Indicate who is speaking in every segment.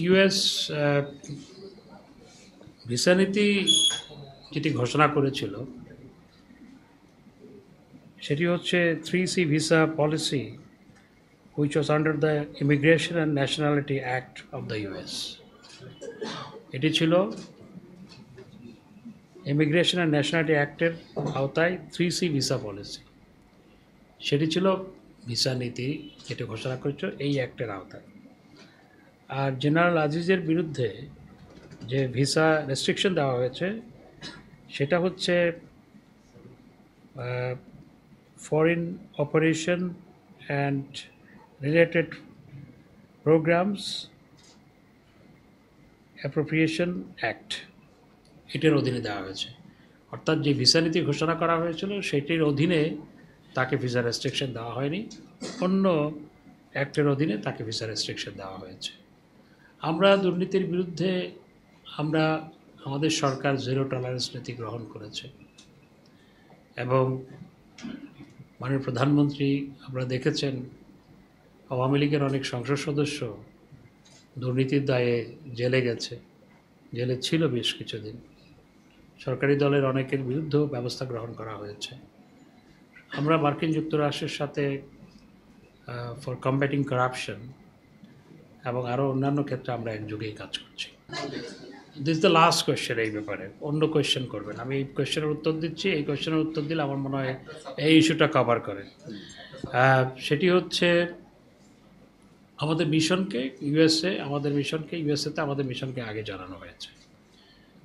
Speaker 1: US visa নীতি যেটি ঘোষণা করেছিল সেটি হচ্ছে 3C visa policy which was under the Immigration and Nationality Act of the US. এটি ছিল ইমিগ্রেশন অ্যান্ড ন্যাশনালিটি অ্যাক্টের আওতায় 3C ভিসা পলিসি। সেটি ছিল ভিসা নীতি যেটি ঘোষণা করেছিল এই অ্যাক্টের আওতায়। আর জেনারেল আজিজের বিরুদ্ধে যে ভিসা রেস্ট্রিকশন দেওয়া হয়েছে সেটা হচ্ছে foreign operation and related programs appropriation act, এটার অধীনে দেওয়া হয়েছে। অর্থাৎ যে ভিসা নীতি ঘোষণা করা হয়েছিল সেটির অধীনে তাকে ভিসা রেস্ট্রিকশন দেওয়া হয়নি, অন্য অ্যাক্টের অধীনে তাকে ভিসা রেস্ট্রিকশন দেওয়া হয়েছে। আমরা দুর্নীতির বিরুদ্ধে আমাদের সরকার জিরো টলারেন্স নীতি গ্রহণ করেছে এবং মাননীয় প্রধানমন্ত্রী আপনারা দেখেছেন আওয়ামী লীগের অনেক সংসদ সদস্য দুর্নীতির দায়ে জেলে গেছে, জেলে ছিল বেশ কিছুদিন। সরকারি দলের অনেকের বিরুদ্ধেও ব্যবস্থা গ্রহণ করা হয়েছে। আমরা মার্কিন যুক্তরাষ্ট্রের সাথে ফর কম্ব্যাটিং কারাপশন এবং আরও অন্যান্য ক্ষেত্রে আমরা একযোগেই কাজ করছি। দিস দ্য লাস্ট কোয়েশ্চেন এই ব্যাপারে, অন্য কোয়েশ্চেন করবেন। আমি এই কোয়েশ্চেনের উত্তর দিচ্ছি, এই কোয়েশ্চেনের উত্তর দিলে আমার মনে হয় এই ইস্যুটা কভার করে। সেটি হচ্ছে আমাদের মিশনকে আমাদের মিশনকে আগে জানানো হয়েছে,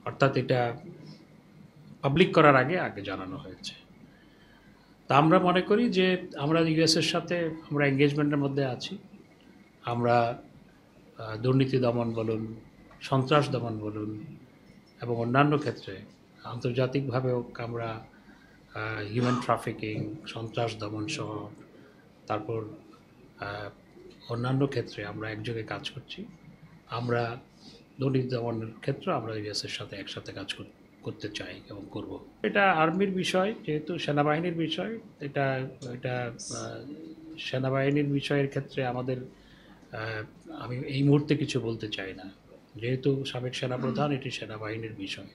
Speaker 1: অর্থাৎ এটা পাবলিক করার আগে জানানো হয়েছে। তা আমরা মনে করি যে আমরা ইউএসের সাথে আমরা এঙ্গেজমেন্টের মধ্যে আছি। আমরা দুর্নীতি দমন বলুন, সন্ত্রাস দমন বলুন এবং অন্যান্য ক্ষেত্রে আন্তর্জাতিকভাবেও আমরা হিউম্যান ট্রাফিকিং, সন্ত্রাস দমন সহ তারপর অন্যান্য ক্ষেত্রে আমরা একযোগে কাজ করছি। আমরা দুর্নীতি দমনের ক্ষেত্রে আমরা ইউএসের সাথে একসাথে কাজ করতে চাই এবং করব। এটা আর্মির বিষয়, যেহেতু সেনাবাহিনীর বিষয়, এটা সেনাবাহিনীর বিষয়ের ক্ষেত্রে আমি এই মুহূর্তে কিছু বলতে চাই না, যেহেতু সাবেক সেনাপ্রধান, এটি সেনাবাহিনীর বিষয়।